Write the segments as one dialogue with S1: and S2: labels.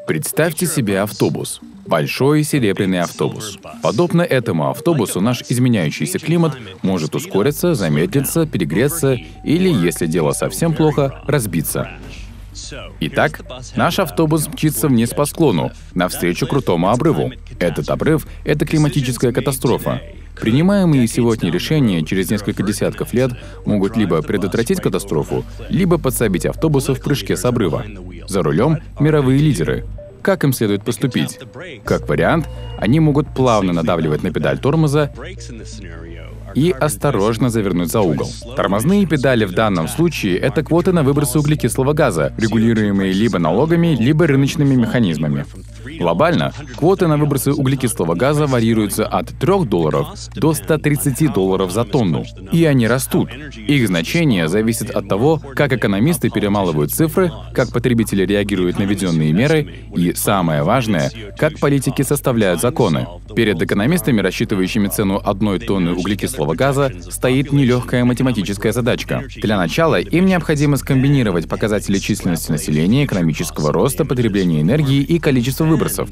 S1: Представьте себе автобус. Большой серебряный автобус. Подобно этому автобусу наш изменяющийся климат может ускориться, замедлиться, перегреться или, если дело совсем плохо, разбиться. Итак, наш автобус мчится вниз по склону, навстречу крутому обрыву. Этот обрыв — это климатическая катастрофа. Принимаемые сегодня решения через несколько десятков лет могут либо предотвратить катастрофу, либо подсобить автобусу в прыжке с обрыва. За рулем мировые лидеры. Как им следует поступить? Как вариант, они могут плавно надавливать на педаль тормоза и осторожно завернуть за угол. Тормозные педали в данном случае — это квоты на выбросы углекислого газа, регулируемые либо налогами, либо рыночными механизмами. Глобально, квоты на выбросы углекислого газа варьируются от $3 до $130 за тонну. И они растут. Их значение зависит от того, как экономисты перемалывают цифры, как потребители реагируют на введенные меры и, самое важное, как политики составляют законы. Перед экономистами, рассчитывающими цену 1 тонны углекислого газа, стоит нелегкая математическая задачка. Для начала им необходимо скомбинировать показатели численности населения, экономического роста, потребления энергии и количества выбросов.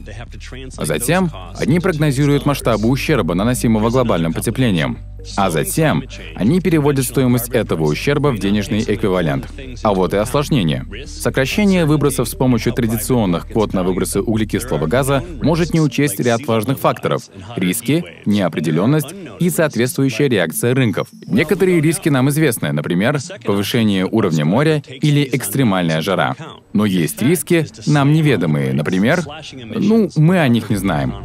S1: А затем они прогнозируют масштабы ущерба, наносимого глобальным потеплением. А затем они переводят стоимость этого ущерба в денежный эквивалент. А вот и осложнение. Сокращение выбросов с помощью традиционных квот на выбросы углекислого газа может не учесть ряд важных факторов — риски, неопределенность и соответствующая реакция рынков. Некоторые риски нам известны, например, повышение уровня моря или экстремальная жара. Но есть риски, нам неведомые, например, мы о них не знаем.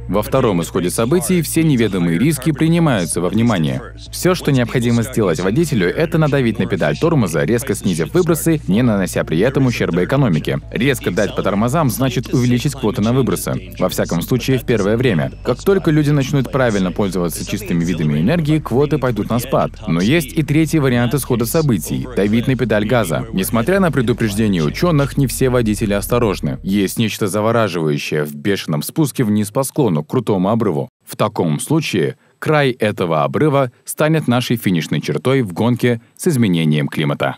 S1: Во втором исходе событий все неведомые риски принимаются во внимание. Все, что необходимо сделать водителю, это надавить на педаль тормоза, резко снизив выбросы, не нанося при этом ущерба экономике. Резко дать по тормозам значит увеличить квоты на выбросы. Во всяком случае, в первое время. Как только люди начнут правильно пользоваться чистыми видами энергии, квоты пойдут на спад. Но есть и третий вариант исхода событий — давить на педаль газа. Несмотря на предупреждения ученых, не все водители осторожны. Есть нечто завораживающее в бешеном спуске вниз по склону, к крутому обрыву. В таком случае край этого обрыва станет нашей финишной чертой в гонке с изменением климата.